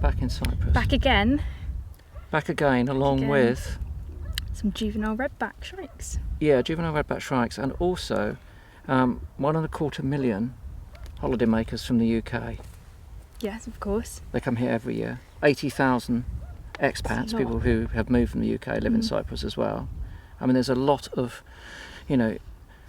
back in Cyprus. Back again. Back again, along with some juvenile redback shrikes. Yeah, juvenile redback shrikes, and also 1.25 million holidaymakers from the UK. Yes, of course. They come here every year. 80,000 expats, people who have moved from the UK, live in Cyprus as well. I mean, there's a lot of,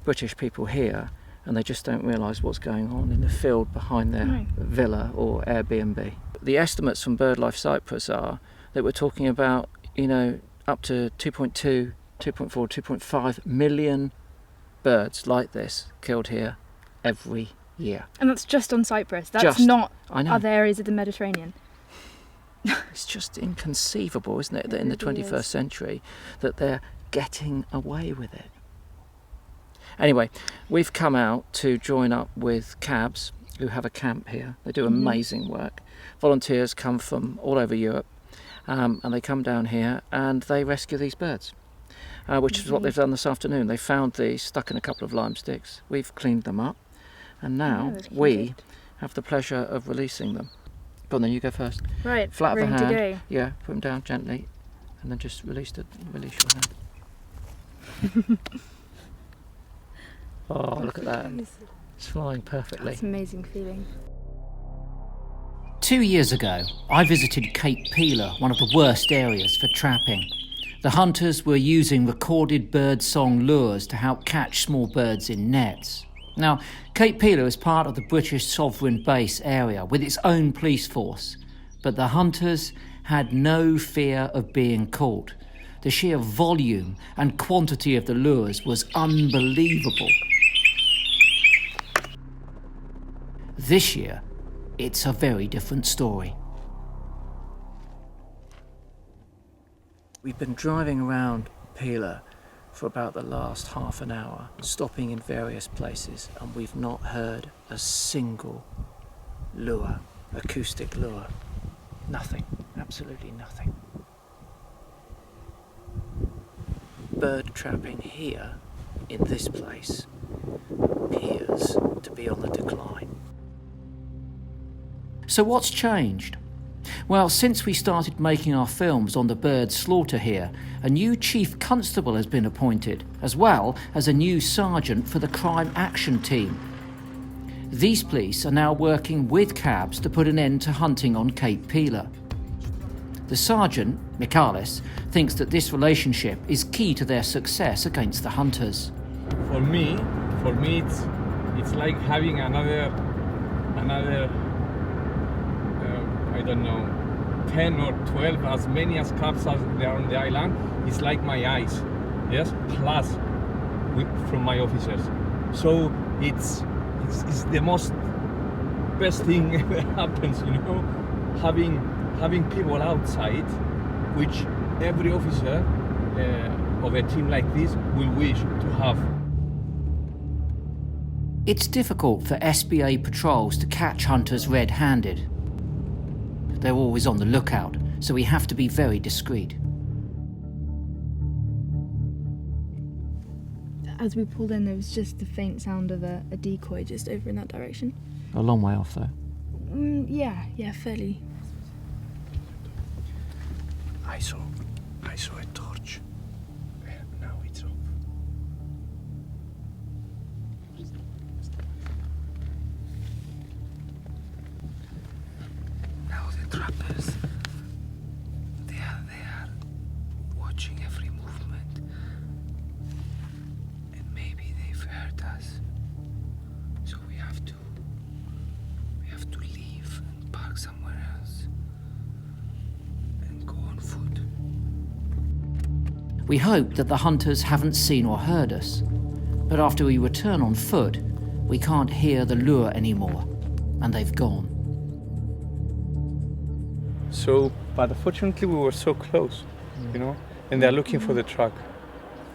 British people here, and they just don't realise what's going on in the field behind their villa or Airbnb. The estimates from BirdLife Cyprus are that we're talking about, up to 2.2, 2.4, 2.5 million birds like this killed here every year. And that's just on Cyprus. That's not other areas of the Mediterranean. It's just inconceivable, isn't it, that in the 21st century that they're getting away with it. Anyway, we've come out to join up with cabs who have a camp here. They do amazing work. Volunteers come from all over Europe, and they come down here and they rescue these birds, which is what they've done this afternoon. They found these stuck in a couple of lime sticks. We've cleaned them up, and now we have the pleasure of releasing them. Go on then, you go first. Right, flat of the hand. To go. Yeah, put them down gently, and then just release your hand. Oh, look at that. It's flying perfectly. It's an amazing feeling. 2 years ago, I visited Cape Pila, one of the worst areas for trapping. The hunters were using recorded bird song lures to help catch small birds in nets. Now, Cape Pila is part of the British sovereign base area with its own police force, but the hunters had no fear of being caught. The sheer volume and quantity of the lures was unbelievable. This year, it's a very different story. We've been driving around Pila for about the last half an hour, stopping in various places, and we've not heard a single lure, acoustic lure. Nothing, absolutely nothing. Bird trapping here, in this place, appears to be on the decline. So what's changed? Well, since we started making our films on the bird slaughter here, a new chief constable has been appointed, as well as a new sergeant for the crime action team. These police are now working with cabs to put an end to hunting on Cape Pila. The sergeant, Michalis, thinks that this relationship is key to their success against the hunters. For me, it's like having another I don't know, 10 or 12, as many as cabs as there are on the island. It's like my eyes, yes, plus from my officers. So it's the most best thing that happens, having people outside, which every officer of a team like this will wish to have. It's difficult for SBA patrols to catch hunters red-handed. They're always on the lookout, so we have to be very discreet. As we pulled in, there was just the faint sound of a decoy just over in that direction. A long way off, though. Yeah, fairly. I saw a torch. Now it's off. Now the trappers, they are watching every movement, and maybe they've heard us. So we have to leave and park somewhere else and go on foot. We hope that the hunters haven't seen or heard us, but after we return on foot, we can't hear the lure anymore, and they've gone. So, but fortunately we were so close, and they're looking for the truck.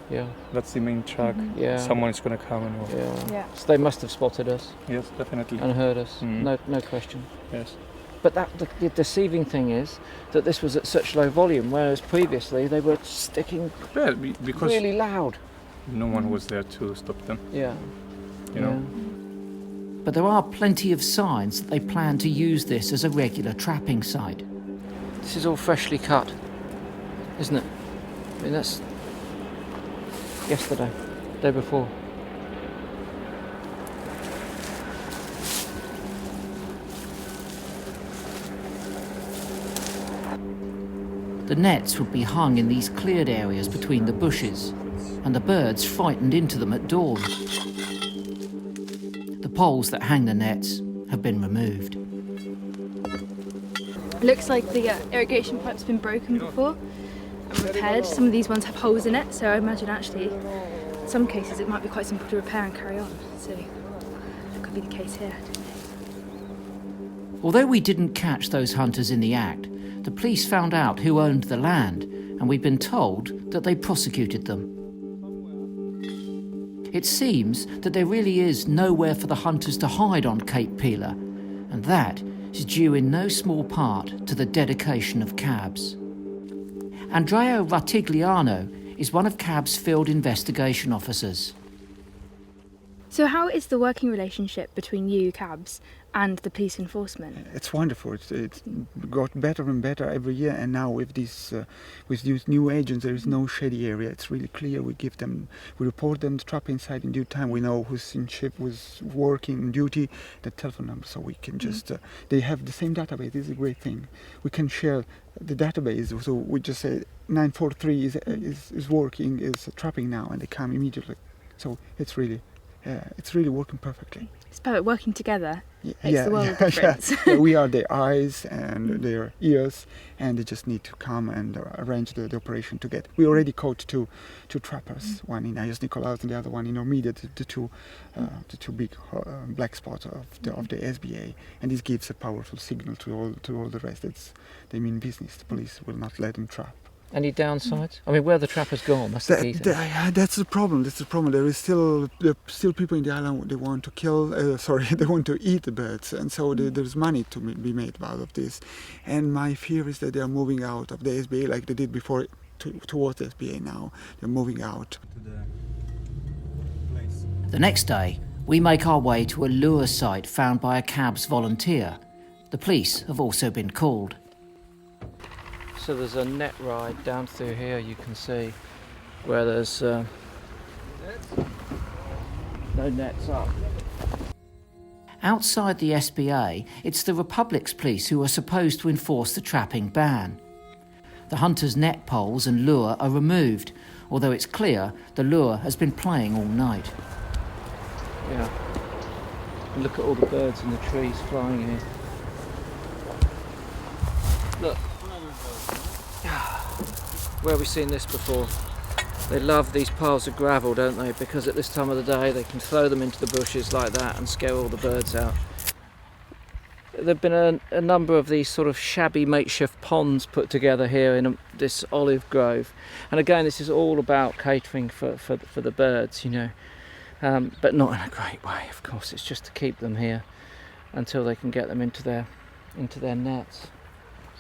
Yeah. That's the main truck. Yeah. Someone is going to come and Yeah. So they must have spotted us Yes, definitely. and heard us. No question. Yes. But the deceiving thing is that this was at such low volume, whereas previously they were sticking Yeah, because really loud. no one was there to stop them. Yeah. You know. But there are plenty of signs that they plan to use this as a regular trapping site. This is all freshly cut, isn't it? I mean, that's yesterday, day before. The nets would be hung in these cleared areas between the bushes, and the birds frightened into them at dawn. The poles that hang the nets have been removed. It looks like the irrigation pipe's been broken before and repaired. Some of these ones have holes in it, so I imagine actually in some cases it might be quite simple to repair and carry on. So that could be the case here. Although we didn't catch those hunters in the act, the police found out who owned the land, and we've been told that they prosecuted them. It seems that there really is nowhere for the hunters to hide on Cape Pila, and that is due in no small part to the dedication of cabs. Andrea Rattigliano is one of cab's field investigation officers. So how is the working relationship between you, cabs, and the police enforcement? It's wonderful. It's got better and better every year, and now with these new agents, there is no shady area. It's really clear. We report them, the trap inside in due time. We know who's in ship, who's working on duty, the telephone number, so we can just. They have the same database. This is a great thing. We can share the database. So we just say 943 is working, is trapping now, and they come immediately. So it's really working perfectly. It's about working together. Makes the world of difference. Yeah. We are their eyes and their ears, and they just need to come and arrange the operation to get. We already caught two trappers, one in Ayos Nikolaos and the other one in Ormida, the two big black spots of the SBA, and this gives a powerful signal to all the rest. They mean business. The police will not let them trap. Any downsides? I mean, where the trappers gone? That's the key thing. That's the problem. There are still people in the island. They want to kill. They want to eat the birds, and so there's money to be made out of this. And my fear is that they are moving out of the SBA like they did before towards the SBA. Now they're moving out. The next day, we make our way to a lure site found by a cab's volunteer. The police have also been called. So there's a net ride down through here, you can see, where there's no nets up. Outside the SBA, it's the Republic's police who are supposed to enforce the trapping ban. The hunters' net poles and lure are removed, although it's clear the lure has been playing all night. Yeah. Look at all the birds in the trees flying here. Look. Where have we seen this before? They love these piles of gravel, don't they? Because at this time of the day they can throw them into the bushes like that and scare all the birds out. There have been a number of these sort of shabby makeshift ponds put together here in this olive grove. And again, this is all about catering for the birds, you know. But not in a great way, of course. It's just to keep them here until they can get them into their nets.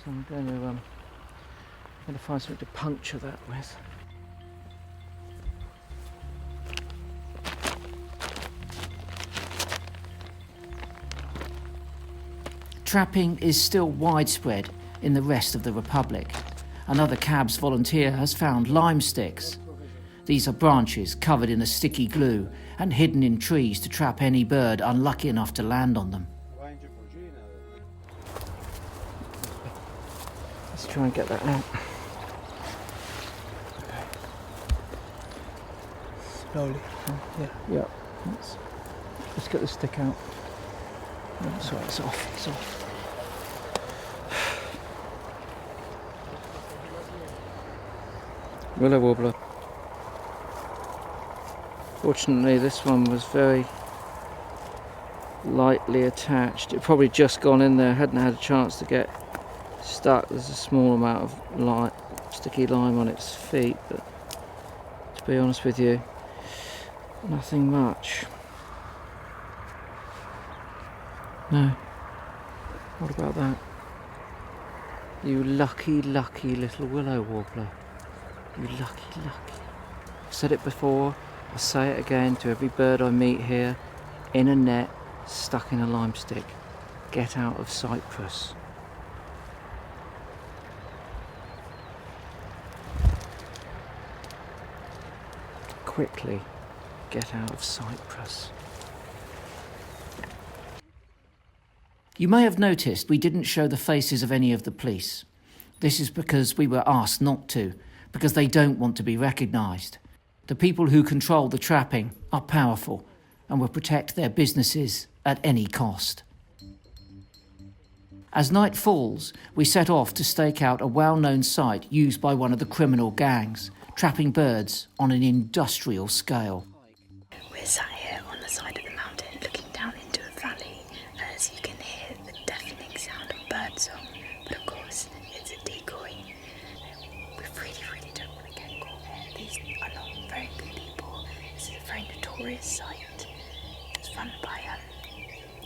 So I'm going to find something to puncture that with. Trapping is still widespread in the rest of the Republic. Another cab's volunteer has found lime sticks. These are branches covered in a sticky glue and hidden in trees to trap any bird unlucky enough to land on them. Let's try and get that out. Slowly. Yeah. Let's get the stick out. No, it's alright, it's off. Willow warbler. Fortunately, this one was very lightly attached. It probably just gone in there, hadn't had a chance to get stuck. There's a small amount of sticky lime on its feet, but to be honest with you, nothing much. No. What about that? You lucky, lucky little willow warbler. You lucky, lucky. I've said it before, I'll say it again to every bird I meet here. In a net, stuck in a lime stick. Get out of Cyprus. quickly get out of Cyprus. You may have noticed we didn't show the faces of any of the police. This is because we were asked not to, because they don't want to be recognised. The people who control the trapping are powerful and will protect their businesses at any cost. As night falls, we set off to stake out a well-known site used by one of the criminal gangs, trapping birds on an industrial scale. We're sat here on the side of the mountain looking down into a valley, and as you can hear the deafening sound of birdsong, but of course it's a decoy. We really don't want to get caught here. These are not very good people. This is a very notorious site. It's run by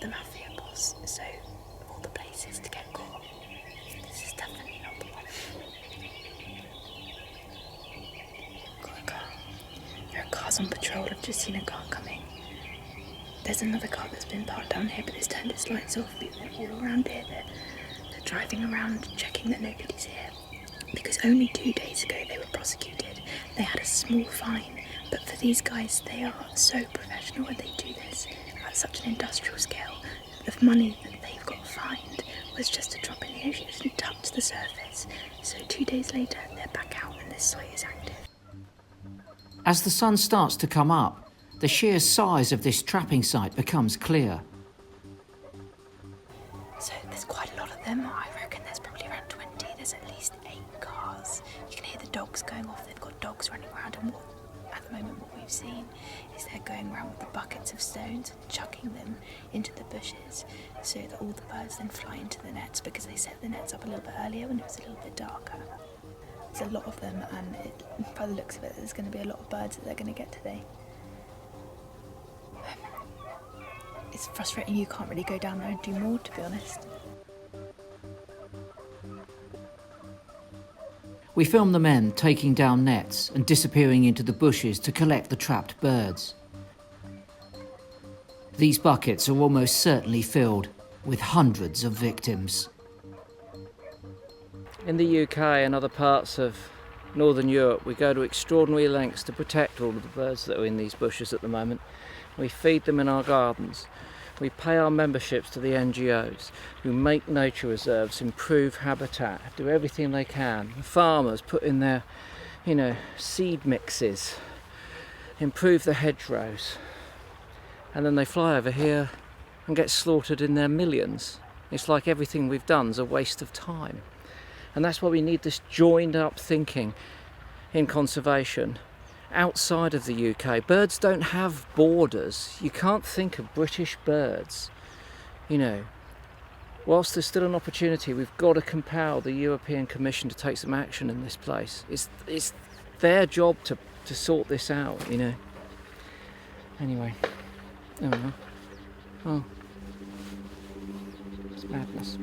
the mafia boss, so of all the places to get caught, this is definitely not the one. Got a car. There are cars on patrol. I've just seen a car coming. There's another car that's been parked down here, but it's turned its lights off. People are all around here. They're driving around, checking that nobody's here. Because only 2 days ago they were prosecuted. They had a small fine, but for these guys, they are so professional and they do this at such an industrial scale. The money that they've got fined was just a drop in the ocean. It didn't touch the surface. So 2 days later, they're back out and this site is active. As the sun starts to come up, the sheer size of this trapping site becomes clear. So there's quite a lot of them. I reckon there's probably around 20. There's at least 8 cars. You can hear the dogs going off. They've got dogs running around, and at the moment what we've seen is they're going around with the buckets of stones and chucking them into the bushes so that all the birds then fly into the nets, because they set the nets up a little bit earlier when it was a little bit darker. There's a lot of them, and by the looks of it, there's going to be a lot of birds that they're going to get today. It's frustrating you can't really go down there and do more, to be honest. We film the men taking down nets and disappearing into the bushes to collect the trapped birds. These buckets are almost certainly filled with hundreds of victims. In the UK and other parts of Northern Europe, we go to extraordinary lengths to protect all of the birds that are in these bushes at the moment. We feed them in our gardens. We pay our memberships to the NGOs who make nature reserves, improve habitat, do everything they can. The farmers put in their, seed mixes, improve the hedgerows, and then they fly over here and get slaughtered in their millions. It's like everything we've done is a waste of time. And that's why we need this joined up thinking in conservation outside of the UK. Birds don't have borders. You can't think of British birds. Whilst there's still an opportunity, we've got to compel the European Commission to take some action in this place. It's their job to sort this out, Anyway, oh, it's madness.